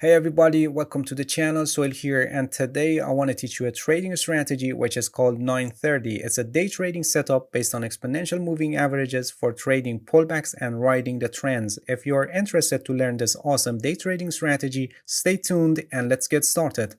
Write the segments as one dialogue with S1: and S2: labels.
S1: Hey everybody, welcome to the channel. Soil here, and today I want to teach you a trading strategy which is called 930. It's a day trading setup based on exponential moving averages for trading pullbacks and riding the trends. If you are interested to learn this awesome day trading strategy, stay tuned and let's get started.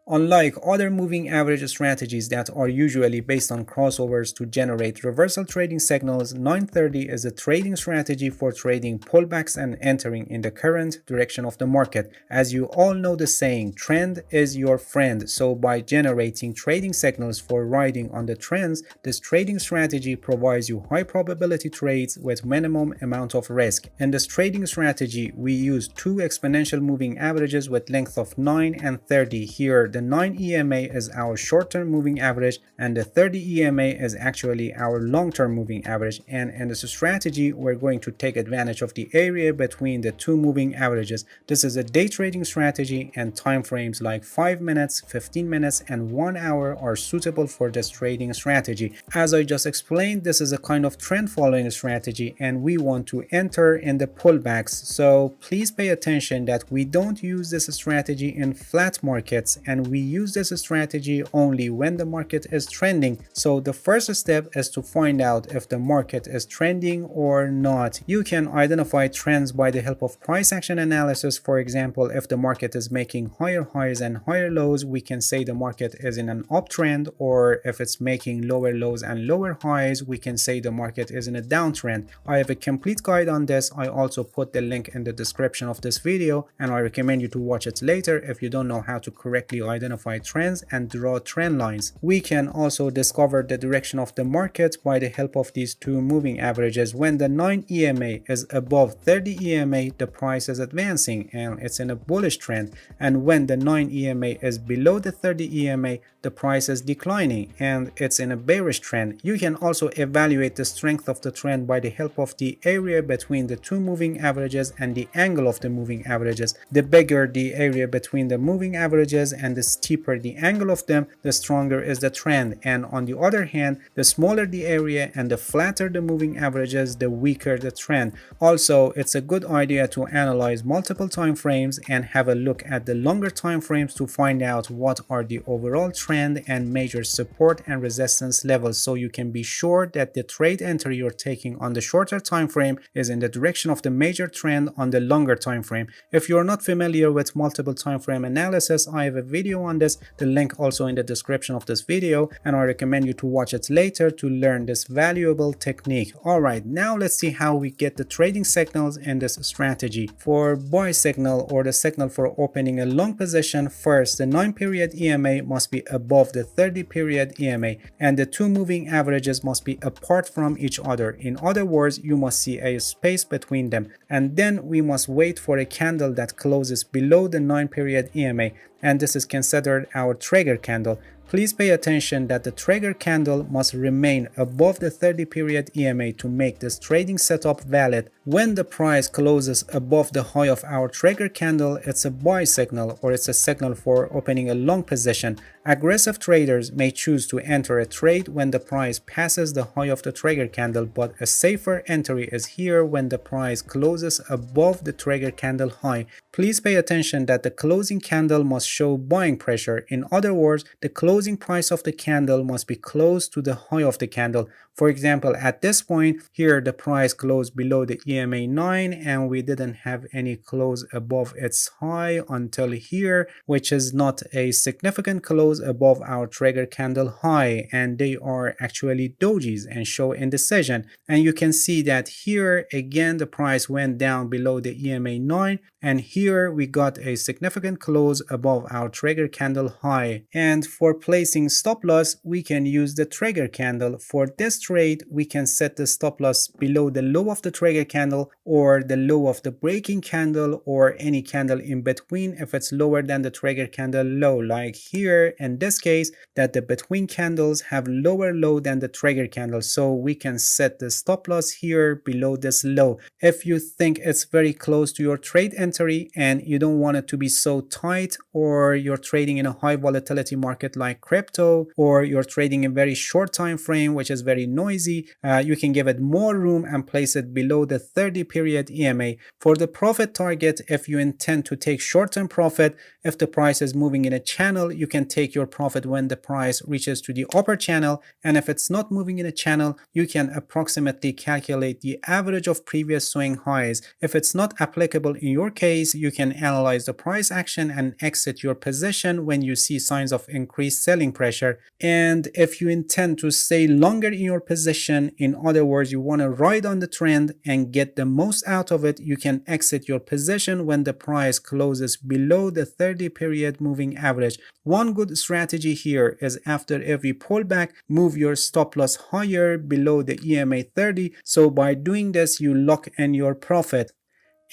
S1: Unlike other moving average strategies that are usually based on crossovers to generate reversal trading signals, 930 is a trading strategy for trading pullbacks and entering in the current direction of the market. As you all know the saying, trend is your friend. So by generating trading signals for riding on the trends, this trading strategy provides you high probability trades with minimum amount of risk. In this trading strategy, we use two exponential moving averages with length of 9 and 30. Here, the 9 EMA is our short-term moving average and the 30 EMA is actually our long-term moving average, and in this strategy we're going to take advantage of the area between the two moving averages. This is a day trading strategy and time frames like 5 minutes, 15 minutes and 1 hour are suitable for this trading strategy. As I just explained, this is a kind of trend following strategy and we want to enter in the pullbacks, so please pay attention that we don't use this strategy in flat markets and we use this strategy only when the market is trending. So the first step is to find out if the market is trending or not. You can identify trends by the help of price action analysis. For example, if the market is making higher highs and higher lows, we can say the market is in an uptrend, or if it's making lower lows and lower highs, we can say the market is in a downtrend. I have a complete guide on this. I also put the link in the description of this video and I recommend you to watch it later if you don't know how to correctly identify trends and draw trend lines. We can also discover the direction of the market by the help of these two moving averages. When the 9 EMA is above 30 EMA, the price is advancing and it's in a bullish trend, and when the 9 EMA is below the 30 EMA, the price is declining and it's in a bearish trend. You can also evaluate the strength of the trend by the help of the area between the two moving averages and the angle of the moving averages. The bigger the area between the moving averages and the steeper the angle of them, the stronger is the trend, and on the other hand, the smaller the area and the flatter the moving averages, the weaker the trend. Also, it's a good idea to analyze multiple time frames and have a look at the longer time frames to find out what are the overall trend and major support and resistance levels, so you can be sure that the trade entry you're taking on the shorter time frame is in the direction of the major trend on the longer time frame. If you're not familiar with multiple time frame analysis, I have a video on this, the link also in the description of this video, and I recommend you to watch it later to learn this valuable technique. Alright, now let's see how we get the trading signals in this strategy. For buy signal, or the signal for opening a long position, first the 9 period EMA must be above the 30 period EMA and the two moving averages must be apart from each other. In other words, you must see a space between them, and then we must wait for a candle that closes below the 9 period EMA, and this is considered our trigger candle. Please pay attention that the trigger candle must remain above the 30 period EMA to make this trading setup valid. When the price closes above the high of our trigger candle, it's a buy signal, or it's a signal for opening a long position. Aggressive traders may choose to enter a trade when the price passes the high of the trigger candle, but a safer entry is here when the price closes above the trigger candle high. Please pay attention that the closing candle must show buying pressure. In other words, the closing price of the candle must be close to the high of the candle. For example, at this point here, the price closed below the EMA 9 and we didn't have any close above its high until here, which is not a significant close above our trigger candle high, and they are actually dojis and show indecision. And you can see that here again the price went down below the EMA 9, and here we got a significant close above our trigger candle high. And for placing stop loss, we can use the trigger candle. For this trade, we can set the stop loss below the low of the trigger candle or the low of the breaking candle, or any candle in between if it's lower than the trigger candle low, like here in this case that the between candles have lower low than the trigger candle, so we can set the stop loss here below this low. If you think it's very close to your trade entry and you don't want it to be so tight, or you're trading in a high volatility market like crypto, or you're trading in very short time frame which is very noisy, you can give it more room and place it below the 30 period EMA. For the profit target, if you intend to take short-term profit, if the price is moving in a channel, you can take your profit when the price reaches to the upper channel, and if it's not moving in a channel, you can approximately calculate the average of previous swing highs. If it's not applicable in your case, you can analyze the price action and exit your position when you see signs of increased selling pressure. And if you intend to stay longer in your position, in other words, you want to ride on the trend and get the most out of it, you can exit your position when the price closes below the 30 period moving average. One good strategy here is after every pullback, move your stop loss higher below the EMA 30. So by doing this, you lock in your profit.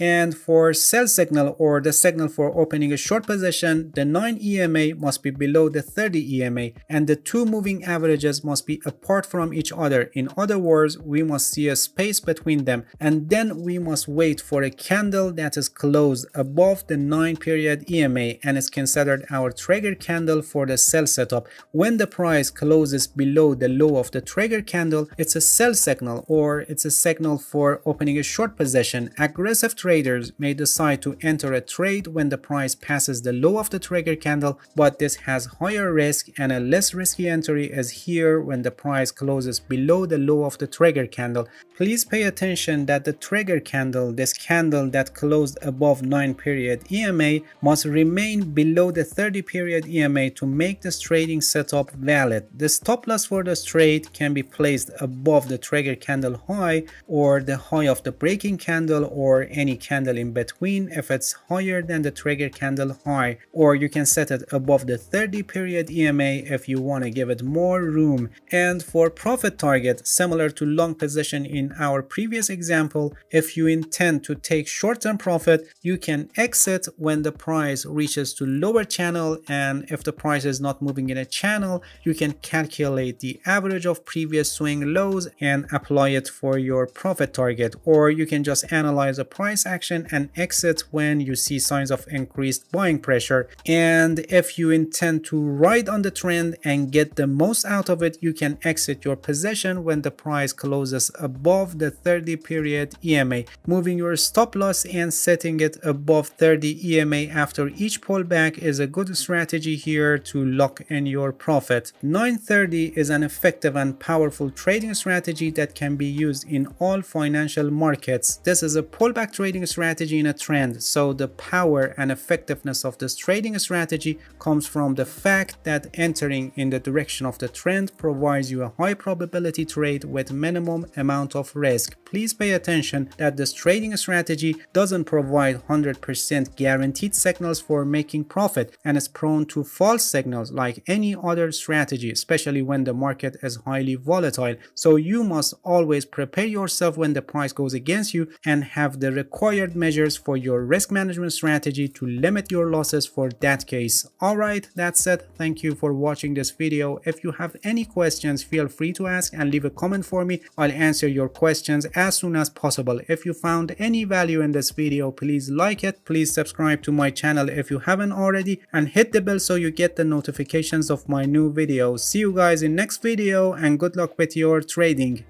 S1: And for sell signal, or the signal for opening a short position, the 9 EMA must be below the 30 EMA, and the two moving averages must be apart from each other. In other words, we must see a space between them, and then we must wait for a candle that is closed above the 9 period EMA and is considered our trigger candle for the sell setup. When the price closes below the low of the trigger candle, it's a sell signal, or it's a signal for opening a short position. Aggressive traders may decide to enter a trade when the price passes the low of the trigger candle, but this has higher risk, and a less risky entry is here when the price closes below the low of the trigger candle. Please pay attention that the trigger candle, this candle that closed above 9 period EMA, must remain below the 30 period EMA to make this trading setup valid. The stop loss for this trade can be placed above the trigger candle high, or the high of the breaking candle, or any candle in between if it's higher than the trigger candle high, or you can set it above the 30 period EMA if you want to give it more room. And for profit target, similar to long position in our previous example, if you intend to take short-term profit, you can exit when the price reaches to lower channel, and if the price is not moving in a channel, you can calculate the average of previous swing lows and apply it for your profit target, or you can just analyze the price action and exit when you see signs of increased buying pressure. And if you intend to ride on the trend and get the most out of it, you can exit your position when the price closes above the 30 period EMA, moving your stop loss and setting it above 30 EMA after each pullback is a good strategy here to lock in your profit. 930 is an effective and powerful trading strategy that can be used in all financial markets. This is a pullback trading strategy in a trend, so the power and effectiveness of this trading strategy comes from the fact that entering in the direction of the trend provides you a high probability trade with minimum amount of risk. Please pay attention that this trading strategy doesn't provide 100% guaranteed signals for making profit, and is prone to false signals like any other strategy, especially when the market is highly volatile. So you must always prepare yourself when the price goes against you and have the required measures for your risk management strategy to limit your losses for that case. Alright, that's it. Thank you for watching this video. If you have any questions, feel free to ask and leave a comment for me. I'll answer your questions as soon as possible. If you found any value in this video, please like it. Please subscribe to my channel if you haven't already, and hit the bell so you get the notifications of my new videos. See you guys in next video, and good luck with your trading.